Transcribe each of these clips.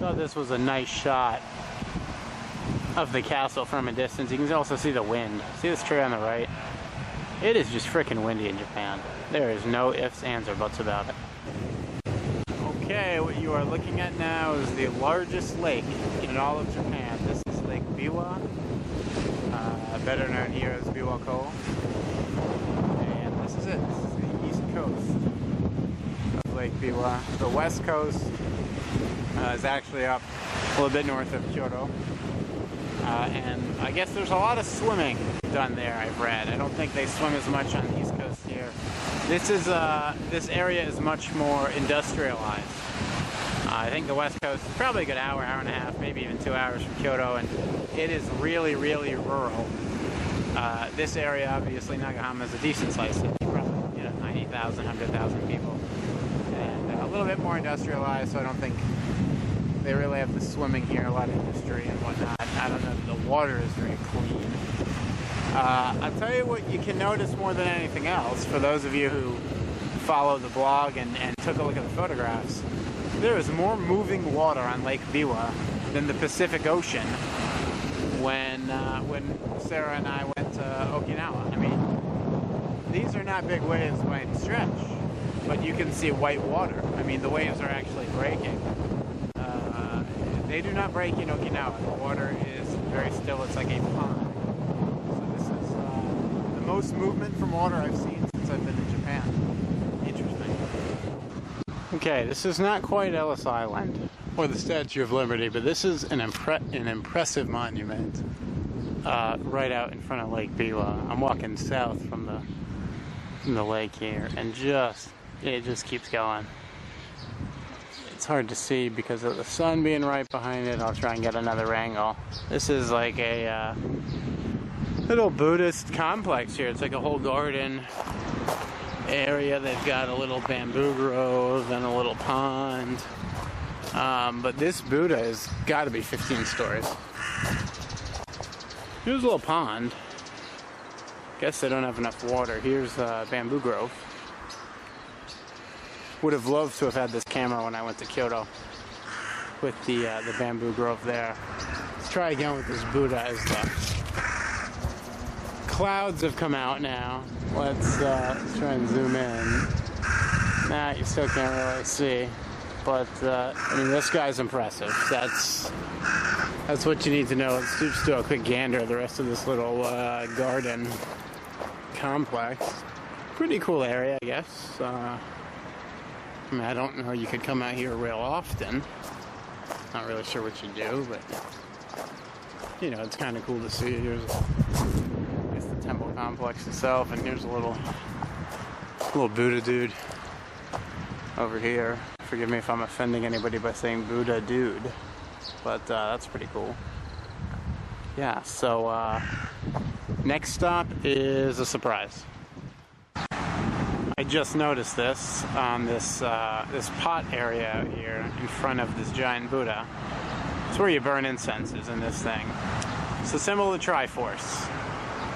Thought this was a nice shot of the castle from a distance. You can also see the wind. See this tree on the right? It is just freaking windy in Japan. There is no ifs, ands, or buts about it. Okay, what you are looking at now is the largest lake in all of Japan. This is Lake Biwa, better known here as Biwako. And this is it. This is the east coast of Lake Biwa. The west coast is actually up a little bit north of Kyoto. And I guess there's a lot of swimming done there, I've read. I don't think they swim as much on the east coast here. This area is much more industrialized. I think the west coast is probably a good hour, hour and a half, maybe even 2 hours from Kyoto, and it is really, really rural. This area, obviously, Nagahama is a decent sized city, probably 90,000, 100,000 people, and a little bit more industrialized. So I don't think they really have the swimming here, a lot of industry and whatnot. I don't know if the water is very clean. I'll tell you what you can notice more than anything else, for those of you who follow the blog and took a look at the photographs, there is more moving water on Lake Biwa than the Pacific Ocean when Sarah and I went to Okinawa. I mean, these are not big waves by any stretch, but you can see white water. I mean, the waves are actually breaking. They do not break in Okinawa. The water is very still. It's like a pond. So this is the most movement from water I've seen since I've been in Japan. Interesting. Okay, this is not quite Ellis Island or the Statue of Liberty, but this is an impressive monument right out in front of Lake Biwa. I'm walking south from the lake here, and it just keeps going. It's hard to see because of the sun being right behind it. I'll try and get another angle. This is like a little Buddhist complex here. It's like a whole garden area. They've got a little bamboo grove and a little pond. But this Buddha has got to be 15 stories. Here's a little pond. Guess they don't have enough water. Here's a bamboo grove. Would have loved to have had this camera when I went to Kyoto with the bamboo grove there. Let's try again with this Buddha as the clouds have come out now. Let's try and zoom in. Nah, you still can't really see. But, I mean, this guy's impressive. That's what you need to know. Let's just do a quick gander of the rest of this little garden complex. Pretty cool area, I guess. I mean, I don't know, you could come out here real often. Not really sure what you do, but, it's kind of cool to see. Here's the temple complex itself, and here's a little Buddha dude over here. Forgive me if I'm offending anybody by saying Buddha dude, but that's pretty cool. Yeah, so next stop is a surprise. I just noticed this on this pot area out here in front of this giant Buddha. It's where you burn incenses in this thing. It's a symbol of the Triforce.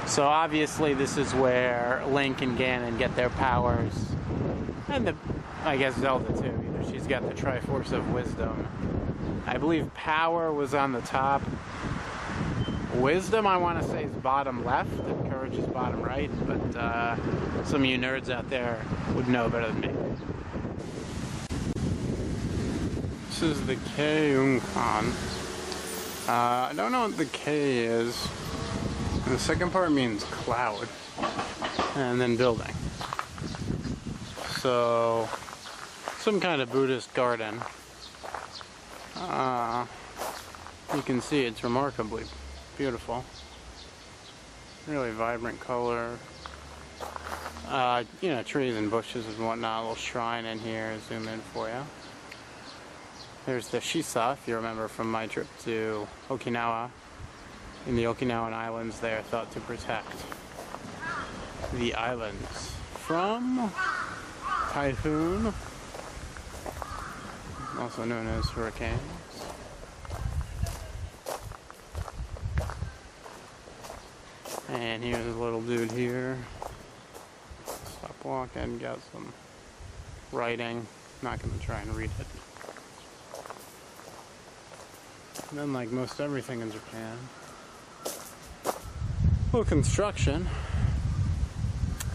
So obviously this is where Link and Ganon get their powers, and I guess Zelda too. She's got the Triforce of Wisdom. I believe power was on the top. Wisdom, I want to say, is bottom left, and courage is bottom right, but some of you nerds out there would know better than me. This is the K-Unkan. I don't know what the K is. And the second part means cloud, and then building. So, some kind of Buddhist garden. You can see it's remarkably beautiful. Really vibrant color. Trees and bushes and whatnot. A little shrine in here. Zoom in for you. There's the Shisa, if you remember from my trip to Okinawa. In the Okinawan Islands, they are thought to protect the islands from typhoon, also known as hurricanes. And here's a little dude here. Stop walking, got some writing. Not going to try and read it. And then, like most everything in Japan, well, construction.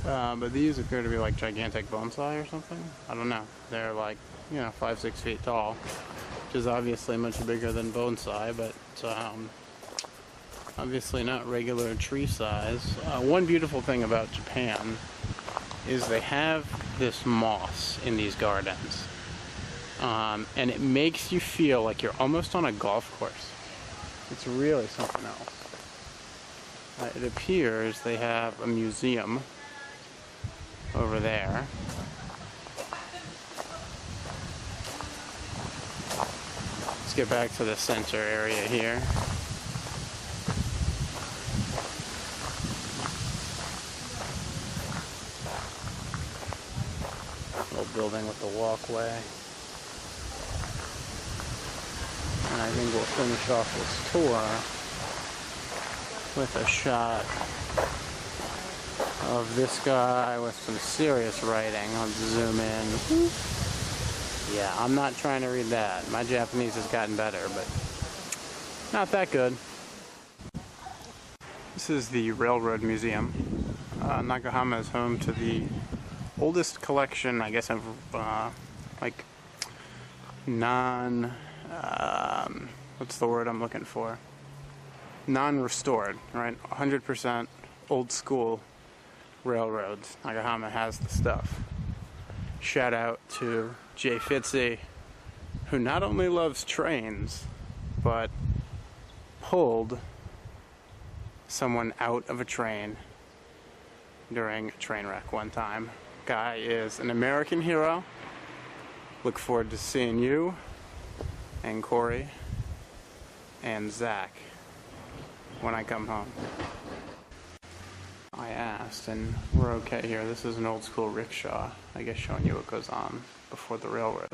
But these appear to be like gigantic bonsai or something. I don't know. They're like, 5-6 feet tall, which is obviously much bigger than bonsai, but obviously not regular tree size. One beautiful thing about Japan is they have this moss in these gardens. And it makes you feel like you're almost on a golf course. It's really something else. It appears they have a museum over there. Let's get back to the center area here. Little building with the walkway. And I think we'll finish off this tour with a shot of this guy with some serious writing. I'll zoom in. Yeah, I'm not trying to read that. My Japanese has gotten better, but not that good. This is the Railroad Museum. Nagahama is home to the oldest collection, I guess, of like what's the word I'm looking for? Non-restored, right? 100% old school railroads. Nagahama has the stuff. Shout out to Jay Fitzy, who not only loves trains, but pulled someone out of a train during a train wreck one time. Guy is an American hero. Look forward to seeing you and Corey and Zach when I come home. I asked, and we're okay here. This is an old school rickshaw, I guess, showing you what goes on before the railroad.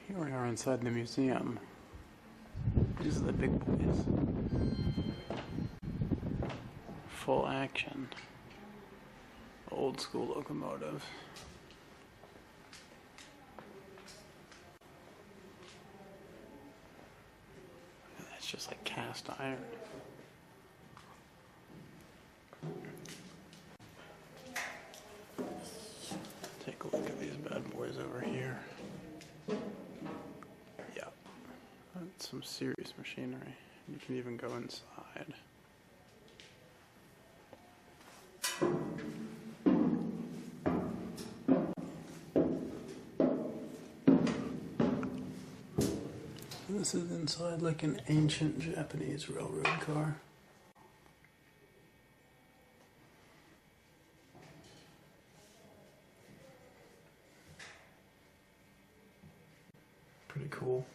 Here we are inside the museum. These are the big boys. Full action. Old school locomotive. That's just like cast iron. Take a look at these bad boys over here. Yeah. That's some serious machinery. You can even go inside. This is inside like an ancient Japanese railroad car. Pretty cool.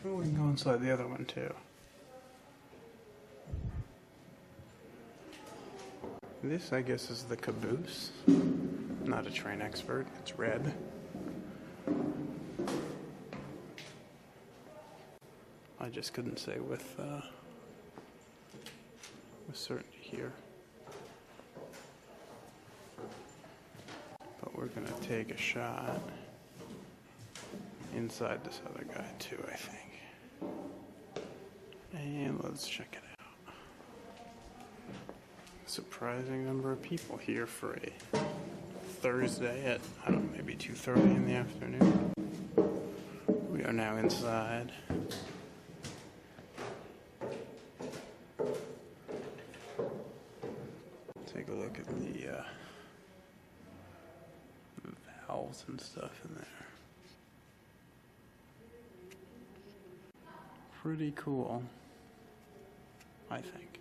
Oh, we can go inside the other one too. This, I guess, is the caboose. Not a train expert, it's red. I just couldn't say with certainty here. But we're gonna take a shot inside this other guy too, I think. And let's check it out. Surprising number of people here for a Thursday at, I don't know, maybe 2:30 in the afternoon. We are now inside. Take a look at the valves and stuff in there. Pretty cool, I think.